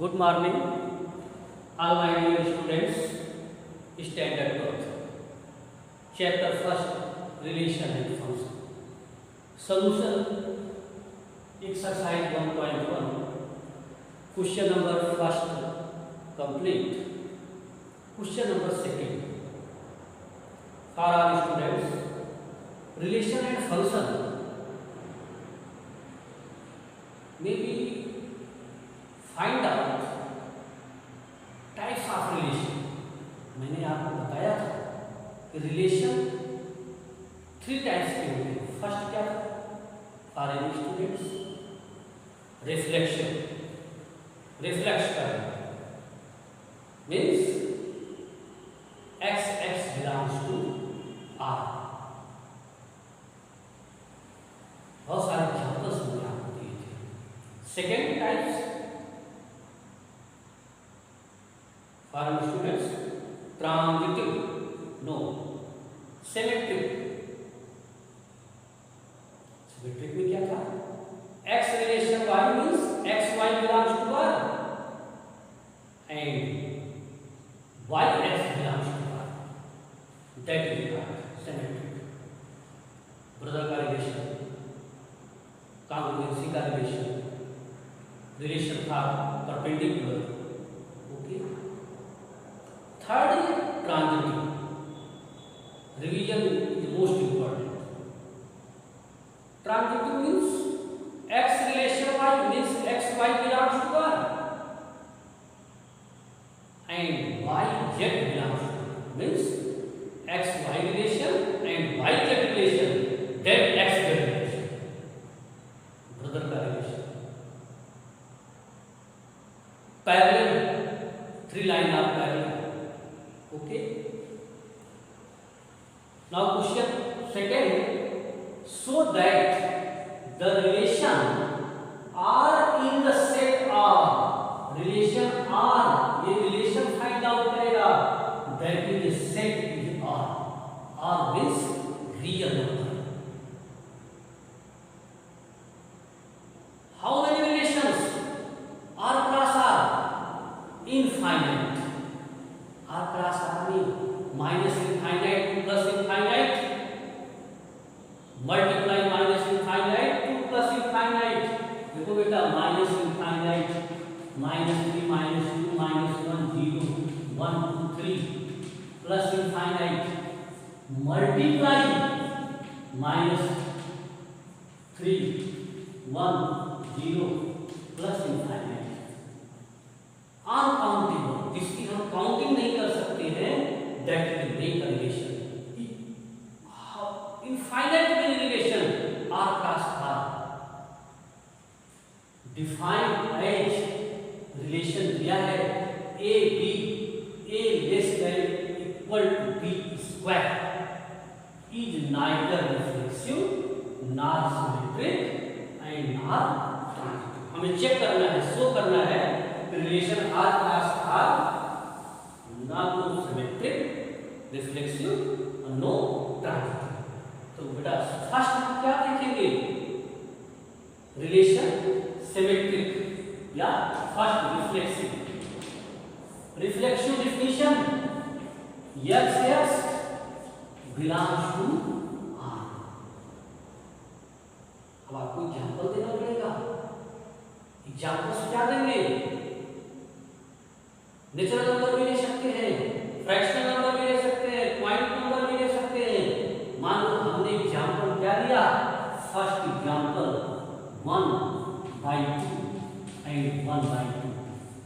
Good morning, all my dear students. Standard 12th, Chapter 1st, Relation and Function. Solution, Exercise 1.1, Question number 1st, complete. Question number 2nd, for our students, relation and function maybe find out types of relation. मैंने आपको बताया था कि relation 3 types के होते हैं। First क्या था for any students? Reflection, reflect करना means x belongs to r। बहुत सारे एग्जाम्पल्स मैंने आपको दिए थे। Second types for students, transitive, no, symmetric। symmetric में क्या था? x relation y means x y belongs to r and y x belongs to r, that is symmetric। brother का relation, congruency का relation था perpendicular। थर्ड है transitive. Revision is most important. Transitive means x relation y means x y belongs to r and y z belongs to means x y relation and y z relation that x z relation. Brother का relation parallel, 3 line of parallel. Okay. Now question second, so that the relation R in the set R, relation R, ये relation find out करेगा, that is the set is R। R means real number। How many relations R cross R? Infinite। R cross R means minus infinite to plus infinite, multiply minus infinite to plus infinite। देखो बेटा minus infinite, minus 3 minus 2 minus 1 0 1 2 3 plus infinite, multiply minus 3 1 0 plus infinite। Uncountable, जिसकी हम counting नहीं कर सकते हैं, that is break relation. Infinite many relation are cross are defined as relation दिया है A B, A less than equal to B square is neither reflexive nor symmetric and nor transitive. हमें check करना है, show करना है relation R cross R not no symmetric, reflexive, no transitive। तो बेटा first हम क्या देखेंगे? रिलेशन सिमेट्रिक या first reflexive. Reflexive definition x belongs to R। अब आपको एग्जांपल देना पड़ेगा। एग्जांपल क्या देंगे? नेचुरल नंबर भी ले सकते हैं, फ्रैक्शनल नंबर भी ले सकते हैं, पॉइंट नंबर भी ले सकते हैं। मान लो हमने एग्जांपल क्या दिया? First example 1/2 and 1/2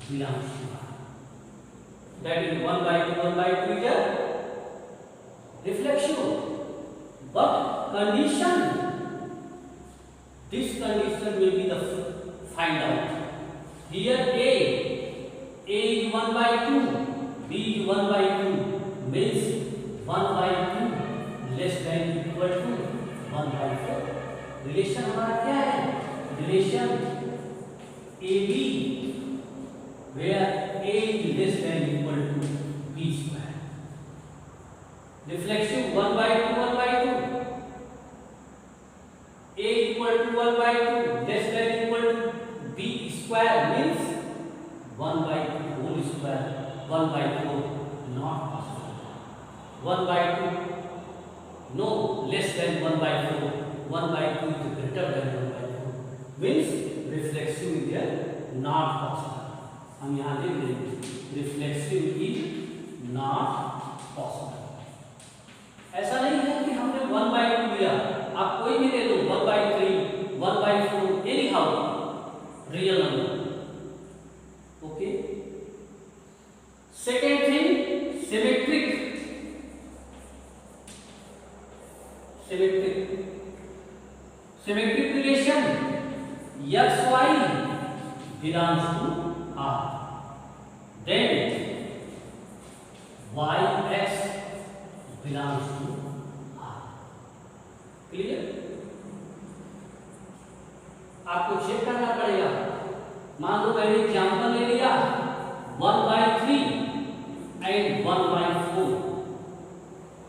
belongs to R, that is 1/2 is a reflection. But condition, this condition will be the find out here A is 1/2, B is 1/2 means 1/2 less than equal to 1/4। Relation हमारा क्या है? Relation AB where A is less than equal to B square। Reflection 1/2 1/2, A equal to 1/2 less than equal to B square means 1 1/4 not possible. 1/2 no, less than 1/4. 1/2 is greater than 1/4 means reflexive is here not possible. हम यहाँ देख लेंगे reflexive is not possible. ऐसा नहीं है कि हमने 1/2 लिया, आप कोई भी ले लो 1/3 1/4 anyhow real number. Okay. Second thing, symmetric relation xy belongs to R, then yx belongs to R. Clear? आपको चेक करना पड़ेगा। मान लो मैंने एग्जाम्पल ले लिया 1/3 एंड 1/4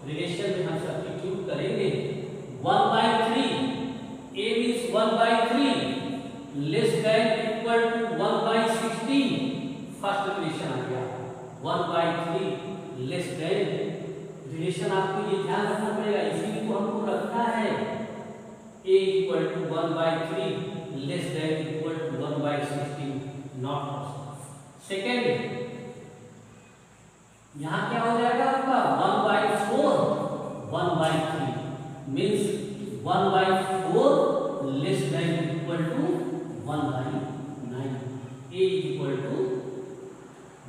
रिलेशन में हम सब्स्टिट्यूट करेंगे 1/3 a means 1/3 less than equal to 1/16 first relation आ गया 1/3 लेस देन रिलेशन आपको ये ध्यान रखना पड़ेगा, इसी को हमको रखना है a equal to 1/3 less than equal to 1/16 not possible. Second यहाँ क्या हो जाएगा आपका 1/4 1/3 means 1/4 less than equal to 1/9 a equal to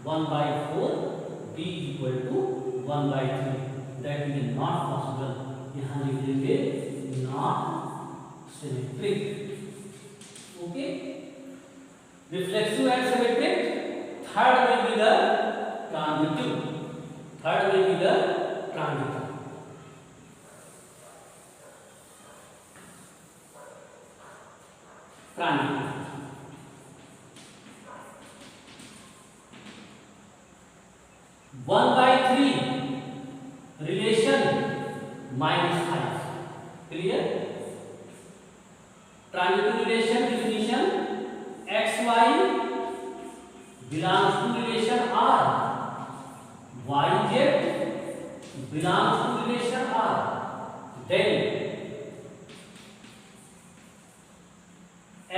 1/4 b equal to 1/3 that is not possible. यहाँ लिख देंगे not symmetric. Okay, reflexive and symmetric. Third will be the transitive. Transitive. 1/3 relation -5. Clear? Transitive relation definition: xy belongs to relation R, yz belongs to relation R, then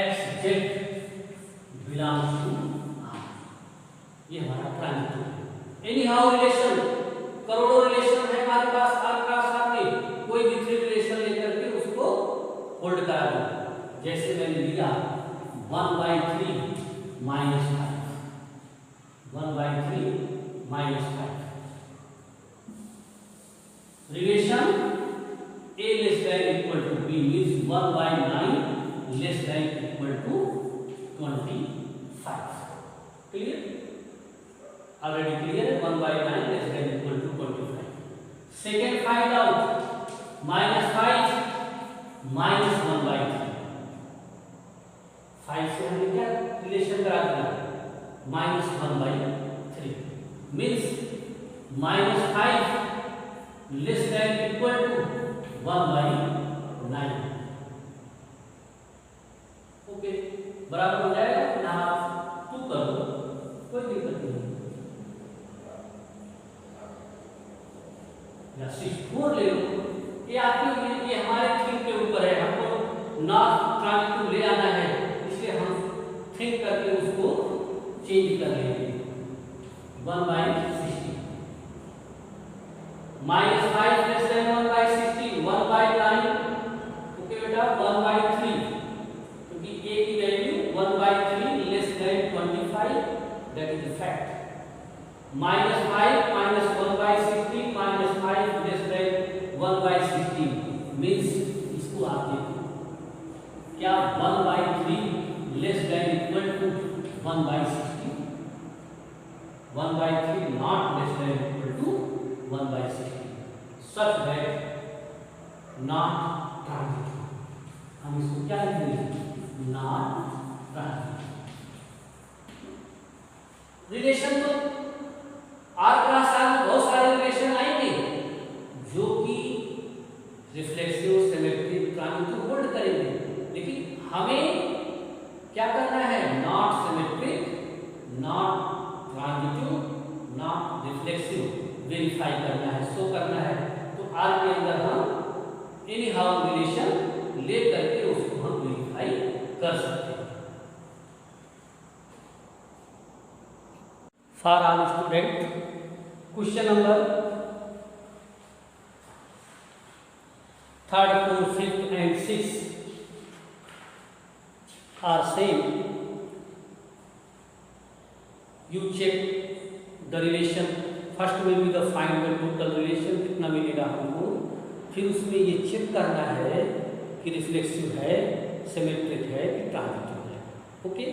xz belongs to R. ये हमारा transitive है। Any how relation, करोड़ों relation है हमारे पास R का साथ में, कोई भी थ्री रिलेशन लेकर के उसको होल्ड करा दो। जैसे मैंने लिया 1/3 -5 1/3 -5 relation a less than equal to b means 1/9 less than equal to 25। Clear? Already clear है, 1/9 less than equal to 25। Second find out -5 -1/3 5 से हमने क्या रिलेशन करा दिया -1/3 means -5 less than equal to 1/9। Okay, बराबर हो जाएगा। यहाँ आप 2 कर दो, कोई दिक्कत नहीं। या 4 ले लो, ये आपके ये हमारे थिंक के ऊपर है, हमको नॉट ट्रांजिटिव ले आना है, इसलिए हम थिंक करके उसको चेंज कर लेंगे। 1/16 -5 लेस देन 1/16 1/9। ओके बेटा 1/3 क्योंकि a की value 1/3 less than 25 that is the fact. -5 -1/16 -5 less than 1/16 means इसको आप देखो क्या 1/3 less than equal to 1/16 1/3 not less than equal to 1/16 such that not transitive। हम इसको क्या लिखेंगे? not transitive। रिलेशन तो आर क्लास आर में बहुत सारे रिलेशन आएंगे जो कि रिफ्लेक्सिव, सिमेट्रिक, ट्रांजिटिव होल्ड करेंगे, लेकिन हमें क्या करना है? Not symmetric, not transitive, not reflexive verify करना है, शो करना है, तो आर के अंदर हम एनी हाउ रिलेशन ले करके उसको हम वेरीफाई कर सकते हैं। For all student, question number 3rd, 4th, 5th and 6th are same. You check the relation. First में भी the find the total relation, कितना मिलेगा हमको, फिर उसमें ये चेक करना है कि रिफ्लेक्सिव है, सिमेट्रिक है कि ट्रांजिटिव है। ओके,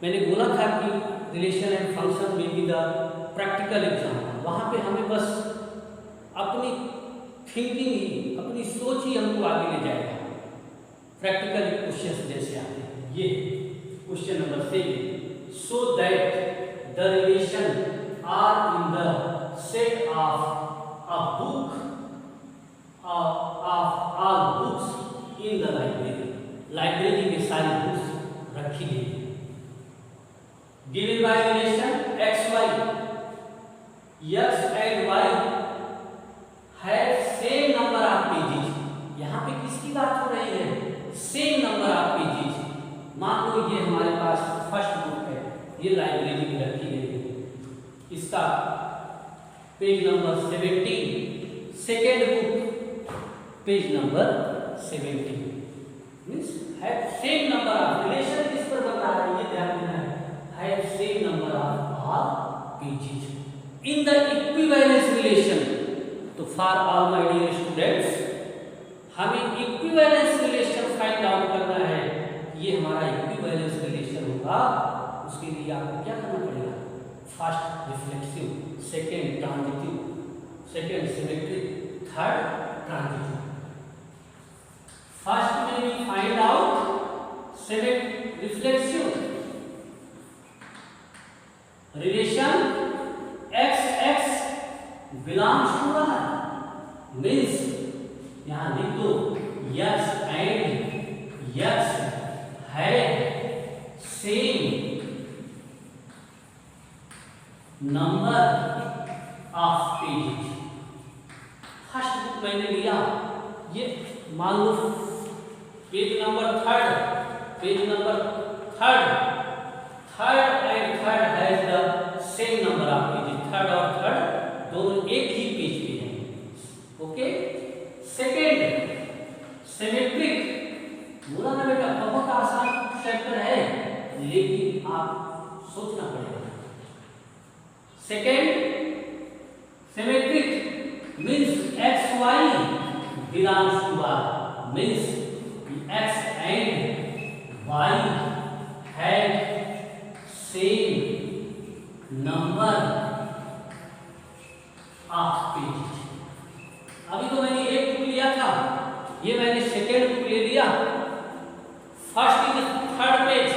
मैंने बोला था कि रिलेशन एंड फंक्शन में भी द प्रैक्टिकल एग्जाम्पल, वहाँ पे हमें बस अपनी थिंकिंग ही, अपनी सोच ही हमको आगे ले जाएगा। प्रैक्टिकल क्वेश्चन जैसे आते हैं, ये question number 3, so that the relation R in the set of a book of all books in the library, library में सारी बुक्स रखी गई है। Given by relation X Y, X and Y have same number of pages. यहाँ पे किसकी बात हो रही है, सेम नंबर ऑफ पेजेस। मान लो ये हमारे पास फर्स्ट बुक है, ये लाइब्रेरी में रखी गई है, इसका page number 17, second book page number 17, means have same number of, relation किस पर बन रहा है ये ध्यान देना है, have same number of all pages in the equivalence relation. तो for all my dear students, हमें इक्विवेलेंस रिलेशन फाइंड आउट करना है। ये हमारा इक्विवेलेंस रिलेशन होगा, उसके लिए आपको क्या करना पड़ेगा, first reflexive, second transitive, second symmetric, third transitive. First में we find out symmetric reflexive relation X X belongs to R, means यहां लिख दो यस एंड यस है same number of page. First book मैंने लिया, ये मान लो page number 3rd, page number 3rd and 3rd has the same number of pages, 3rd और 3rd दोनों एक ही पेज पे हैं। ओके, सेकेंड सिमेट्रिक, बोला ना बेटा बहुत आसान चैप्टर है, लेकिन आप सोचना पड़ेगा। Second symmetric means X Y belongs to R, means X and Y have same number of pages. अभी तो मैंने एक बुक लिया था, ये मैंने सेकेंड बुक ले लिया, first is 3rd page,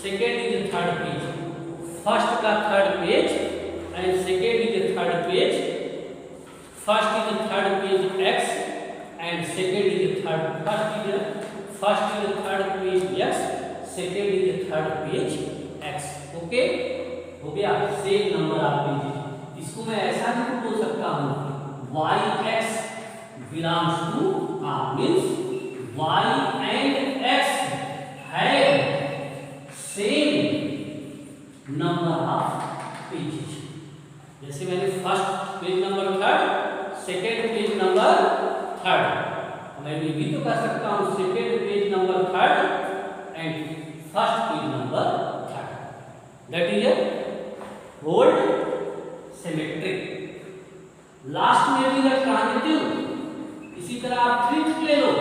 second is 3rd page, first का 3rd page and second is 3rd page, first is 3rd page x and second is 3rd, first is 3rd page x, second is 3rd page x. Okay, हो गया same number of pages. इसको मैं ऐसा भी बोल सकता हूँ, Y X belongs to R, means Y and X have same number of pages. जैसे मैंने first page number 3rd, second page number 3rd, मैं ये भी तो कर सकता हूँ second page number 3rd and first page number 3rd, that is a hold symmetric. Last में भी ट्रांजिटिव, इसी तरह आप 3 बुक ले लो,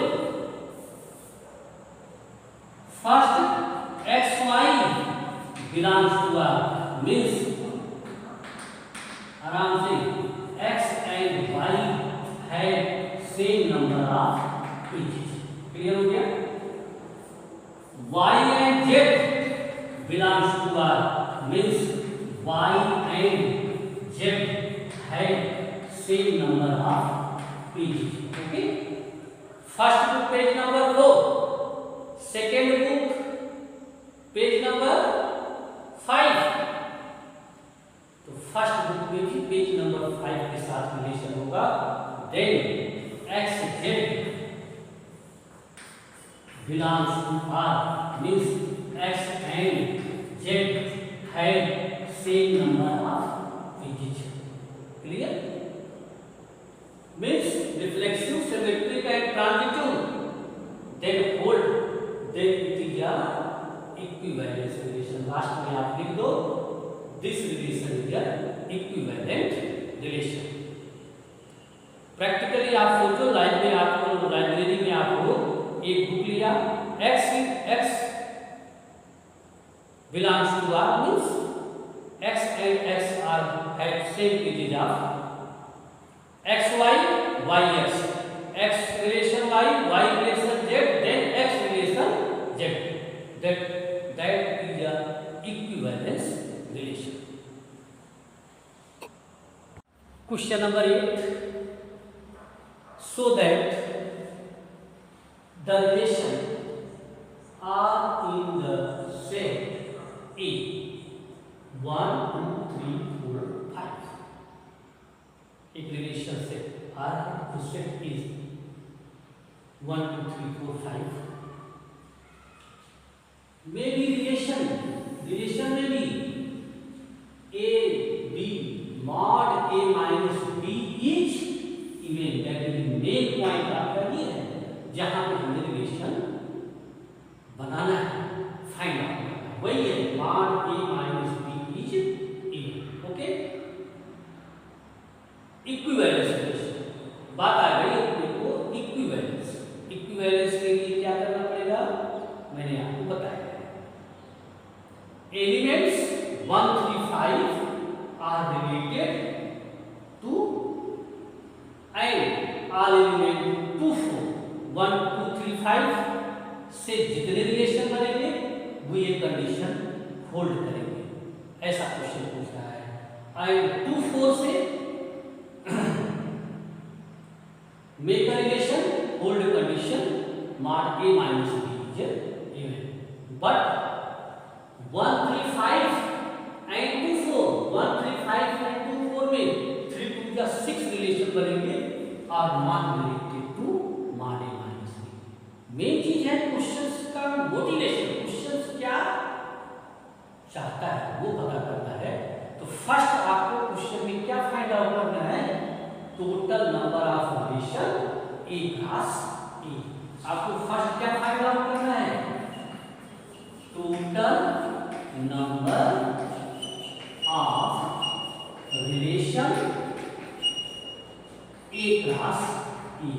first X Y belongs to R, means आराम से x and Y have same number of pages. Clear हो गया, Y and Z belongs to R, means Y and Z have same number of pages. Okay, first book page number 4, second book page number 5, तो first book देखिए page number 5 के साथ relation होगा। Then X Z belongs to R means X and Z have same number of edges. Clear? Means reflexive, symmetric and transitive. Then hold. Then it is a equivalence relation. Last में आप लिख दो. This relation is a equivalent relation. Practically आप सोचो library में आपको एक book लिया x belongs to R means x and x are have same edges of xy yx, x relation y relation z, then x relation z. That is a equivalence relation. Question number 8. So that the relation are in the set A 1, 2, 3, 4, 5. एक relation set R है तो set is 1, 2, 3, 4, 5 में भी relation में भी A B mod A minus B is even. That is main point आपका ये है जहां पे हमें रिलेशन बनाना है, फाइंड आउट करना है, वही है mod A minus B is even. Okay, equivalence relation बात आ गई अपने को। इक्विवेलेंस के लिए क्या करना पड़ेगा मैंने आपको बताया। Elements 1, 3, 5 are related to and are element 2, 4 1, 2, 3, 5 से जितने रिलेशन बनेंगे वो ये कंडीशन होल्ड करेंगे, ऐसा क्वेश्चन पूछ रहा है। एंड 2, 4 से make a relation hold condition mod A minus B is even, but 1, 3, 5 and 2, 4 1, 3, 5 and 2, 4 में 3, 2 या 6 रिलेशन बनेंगे और non related to mod A minus B। Main चीज है क्वेश्चंस का मोटिवेशन, क्वेश्चंस क्या चाहता है वो पता करना है। तो फर्स्ट आपको क्वेश्चन में क्या फाइंड आउट करना है, total number of relation A cross A। आपको फर्स्ट क्या फाइंड आउट करना है, total number of relation A cross A।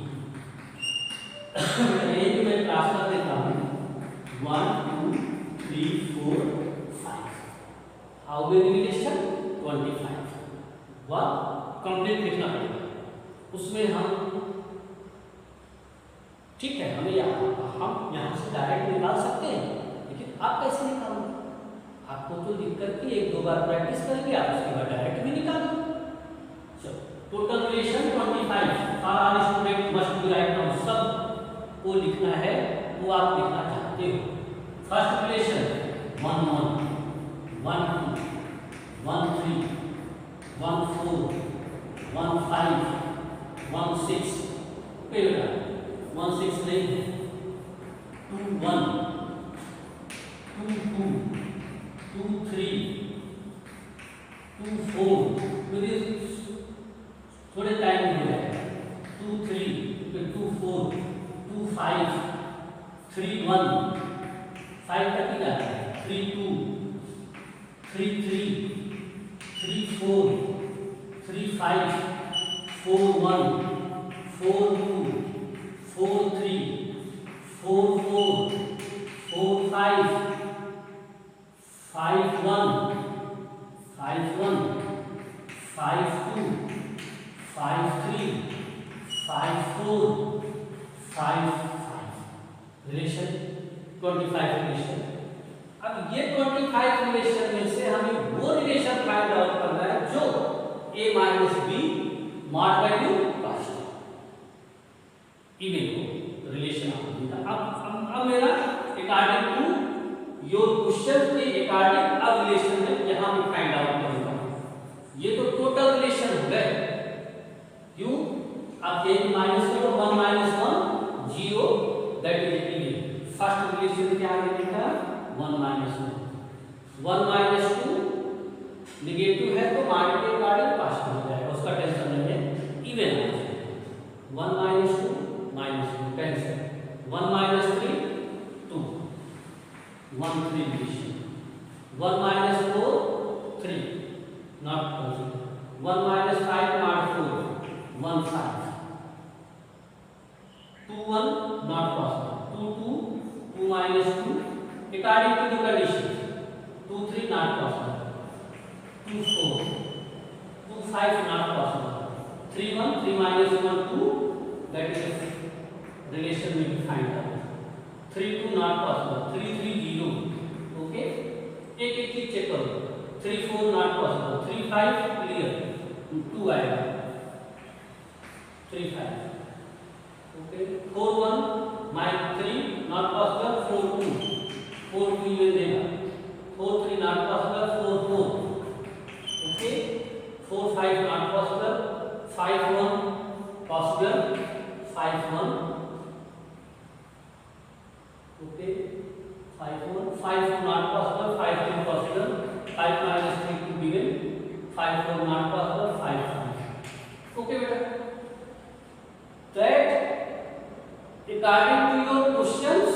ये मैं क्लास कर देता हूं 1, 2, 3, 4, 5। How many relation 25। वह कंप्लीट लिखना पड़ेगा उसमें हम, ठीक है हम यहाँ से डायरेक्ट निकाल सकते हैं, लेकिन आप कैसे निकालोगे? आपको तो लिख करके 1-2 बार प्रैक्टिस करेंगे आप, उसके बाद डायरेक्ट भी निकालोगे। टोटल रिलेशन 25 सारा student must be write down, सब को लिखना है वो आप लिखना चाहते हो। फर्स्ट रिलेशन 1, 1, 1, 2, 1, 3, 1, 4, 1, 5, 1, 6 बेटा 1, 6 नहीं है, 2, 1, 2, 2, 2, 3, 2, 4 मेरे थोड़े टाइम हो जाएगा, 2, 3 फिर 2, 4, 2, 5, 3, 1 5 तक ही जाता है, 3, 2, 3, 3, 3, 4, 3, 5, 4, 1, 4, 2, 4, 3, 4, 4, 4, 5, 5, 1, 5, 1, 5, 2, 5, 3, 5, 4, 5, 5 रिलेशन 25 रिलेशन। अब ये 25 रिलेशन में से हमें वो रिलेशन फाइंड आउट करना है जो A minus B mod value कास्ट इवन को रिलेशन आपको दिया। अब मेरा अकॉर्डिंग टू योर क्वेश्चन के अकॉर्डिंग अब रिलेशन में यहां पे फाइंड आउट करूंगा। ये तो टोटल एक माइनस करो 1 minus 1 0 that is even. First relation क्या आगे लिखा 1 minus 1 1 minus 2 नेगेटिव है तो मार के गाड़ी पास हो जाएगा, उसका टेंशन नहीं है, इवन आ जाएगा। 1 minus 2 minus 2 cancel, 1 minus 3 2 1 3 relation, 1 minus 4 3 not possible, 1 minus 5 not 4 1 5 2 1 not possible, 2 2 2 minus 2 according to the condition, 2 3 not possible, 2 4 2 5 not possible, 3 1 3 minus 1 2 that is a relation we will find out, 3 2 not possible, 3 3 0 okay, एक एक चीज check करो, 3 4 not possible, 3 5 clear, 2 आएगा, 3 5 okay, 4 1 minus 3 not possible, 4 2 4 2 ये देगा, 4 3 not possible, 4 4 okay, 4 5 not possible, 5 1 possible, 5 1 okay, 5 1 5 2 not possible, 5 3 possible, 5 minus 3 to begin, 5 4 not possible, 5 5 okay बेटा, that according to your questions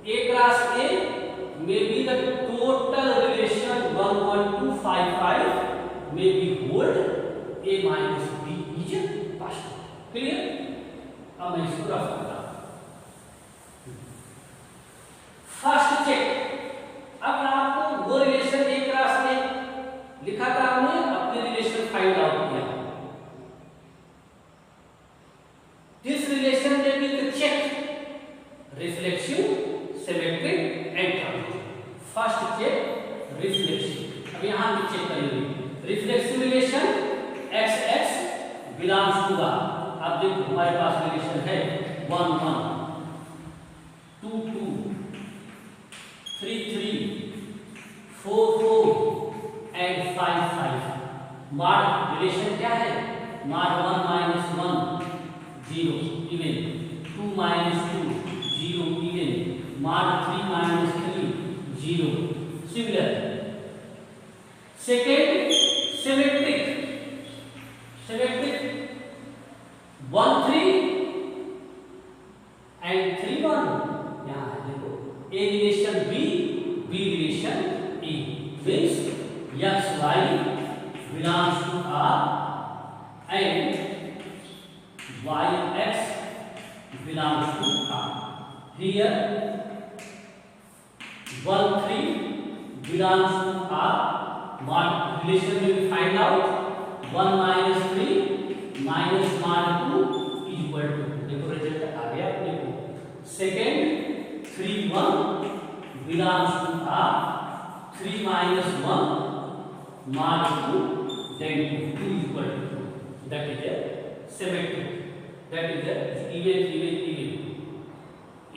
A cross A may be the total relation 1 1 2 5 5 may be hold, A minus B is partial, clear? अब मैं इसको rough करता हूं। First check, अब आपको वो relation A cross A लिखा था हमने, अपने रिलेशन फाइंड आउट किया। This relation may be the check reflection, symmetric and transition. First check reflection, अब यहाँ भी चेक करेंगे reflexive relation x x belongs to y। अब देखो हमारे पास रिलेशन है 1 1 2 2 3 3 4 4 and 5 5। मार्क रिलेशन क्या है, mark 1 minus 1 0 even, 2 minus 2 0 even, mark 3 minus 3 0 similar। second symmetric 1 3 and 3 1, यहाँ है देखो A relation B B relation A means x y belongs to R and y x belongs to R। Here 1 3 belongs to R, mark relation we will find out 1 minus 3 minus mark 2 is equal to, देखो result आ गया अपने को। Second 3 1 belongs to R, 3 minus 1 mark 2 then 2 is equal to 2, that is a symmetric, that is a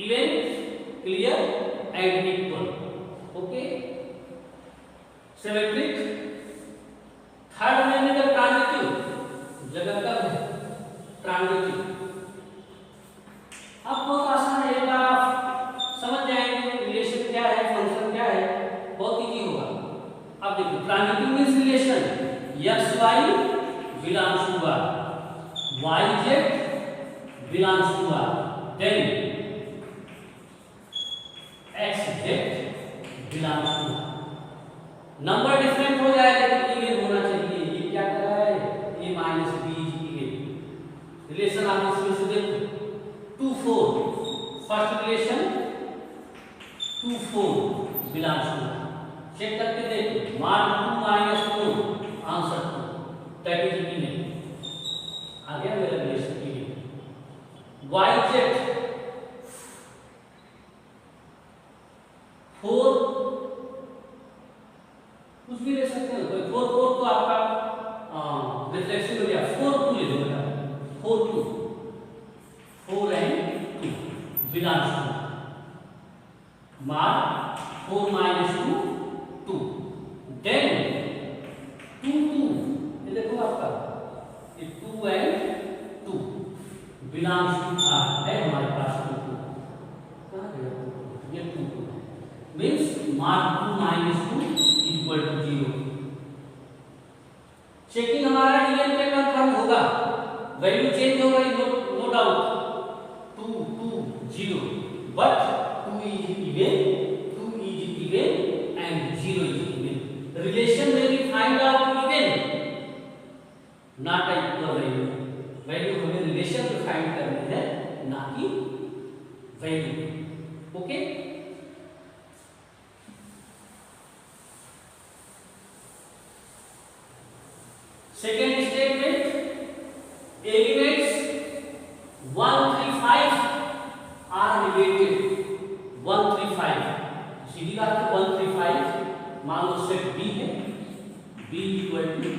even clear and equal, okay, symmetric। Third में जब transitive जगह कब है transitive, अब बहुत आसान है, एक बार आप समझ जाएंगे रिलेशन क्या है, फंक्शन क्या है, बहुत इजी होगा। अब देखो transitive means relation X Y belongs to R, Y Z belongs to R, then X Z belongs to R. Number different हो जाए लेकिन इवन होना चाहिए, ये क्या कर रहा है a minus b is even। रिलेशन आप इसमें से देखो 2 4 first relation 2 4 belongs to, check करके देखो mark 2 minus 4 answer 2, that is even, आ गया मेरा रिलेशन इवन। y z 4 कुछ भी ले सकते हैं, कोई 4 4 तो आपका रिफ्लेक्शन हो गया, 4 2 ले लो बेटा, 4 2 4 and 2 belongs to, mark 4 minus 2 2, then 2 2 ये देखो आपका ये 2 and वैल्यू चेंज हो गई, no doubt, 2 2 0, but 2 is even and 0 is even. Relation may be find out even, not equal value. Value हमें रिलेशन को फाइंड करनी है, ना कि value. Okay, second statement, elements 1 3 5 are related. 1 3 5 सीधी बात है, 1 3 5 मान लो सेट बी है, B equal to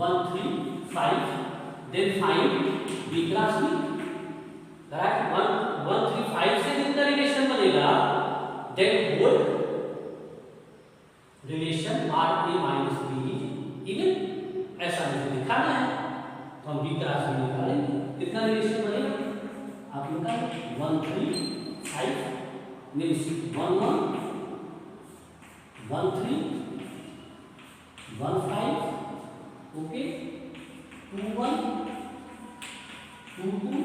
1 3 5, then find B cross B. Correct. 1 3 5 से जितना रिलेशन बनेगा, then hold relation R A minus B even. ऐसा मुझे दिखाना है, तो हम बी क्रॉस बी निकालेंगे. कितना रिलेशन बनेगा आप निकालें. 1 3 5 मीन्स 1 1 1 3 1 5, ओके. 2 1 2 2,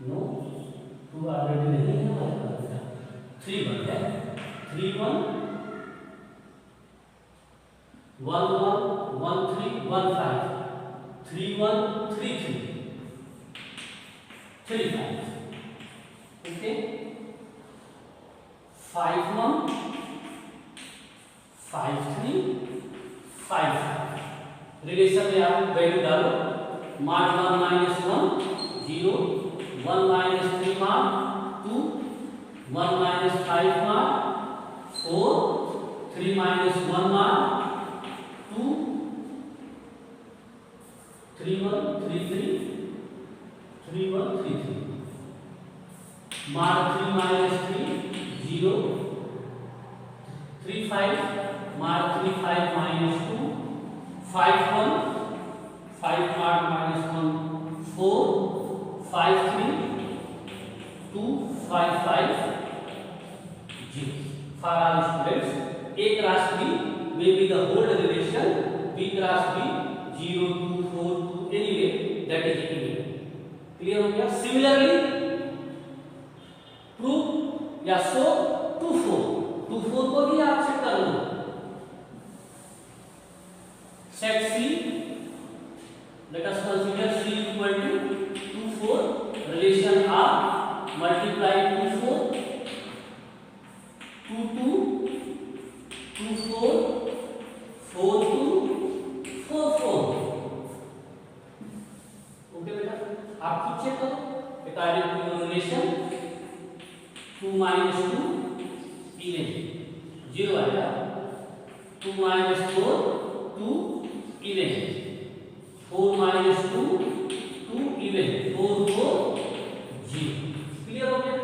नो 2 ऑलरेडी नहीं है हमारे पास. 3 1 है, 3 1 1 1 1 3 1 5, 3 1 3 3 3 5, ओके. 5 1 5 3 5 5. रिलेशन में आप वैल्यू डालो. Mark 1 minus 1 0, 1 minus 3 mark 2, 1 minus 5 mark 4, 3 minus 1 mark 2, 3 1 3 3 3 1 3 3. Mark 3 minus 3 0, 3 5 mark 3 5 minus 2, 5 1 5 mark minus 1 4, 5 3 2 5 5 0. For all students, A cross B may be the whole relation, B cross B 0 2 4 2, anyway that is even. Clear हो गया. Similarly, prove या show 2 4. 2 4 को भी आप check कर लो. Set C, let us consider C equal to 2 4. Relation R, multiply 2 4 2 2 2 4 4 2 4 4. Okay बेटा, आप खुद चेक करो. According to your relation 2 minus 2 11 0 आएगा. 2 minus 4 2 11, 4 minus 2 2 11, 4 4 0. क्लियर हो गया.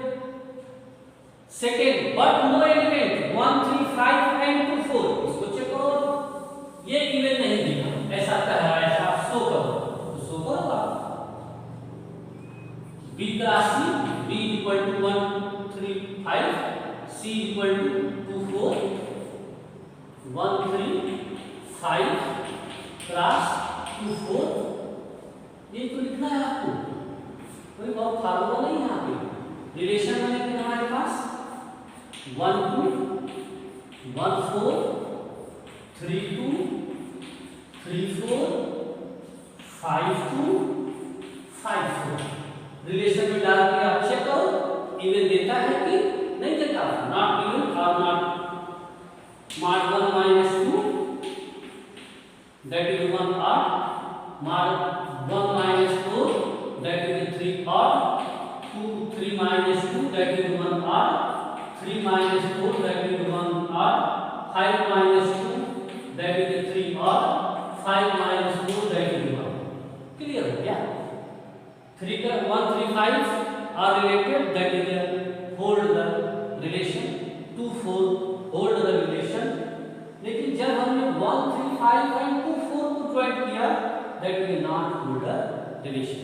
Second, but no element 1 3 5 and 2 4. इसको चेक करो. ये इवन नहीं दिखा, ऐसा कह रहा है, ऐसा शो करो. तो शो करो आप. B cross C, B equal to 1 3 5, C equal to 2 4, 1 3 5 cross 2 4. ये तो लिखना है आपको, कोई बहुत फार्मूला नहीं है यहाँ पे. रिलेशन बने थे हमारे पास 1 2 1 4 3 2 3 4 5 2 5 4. रिलेशन में डाल के आप चेक करो, इवन देता है कि नहीं देता. नॉट इवन और not. Mark 1 minus 2 that is 1 odd. Mark 1 minus 4 that is 3 odd. 2 3 minus 2 that is 1 odd. 3 minus 4 that is 1 odd. 5 minus 2 that is 3 odd. 5 minus 4 that is 1. Clear हो गया. 3 का 1 3 5 are related, that is hold the relation. 2 4 hold the relation. लेकिन जब हमने 1 3 5 and 2 4 को join किया, that will not hold the relation.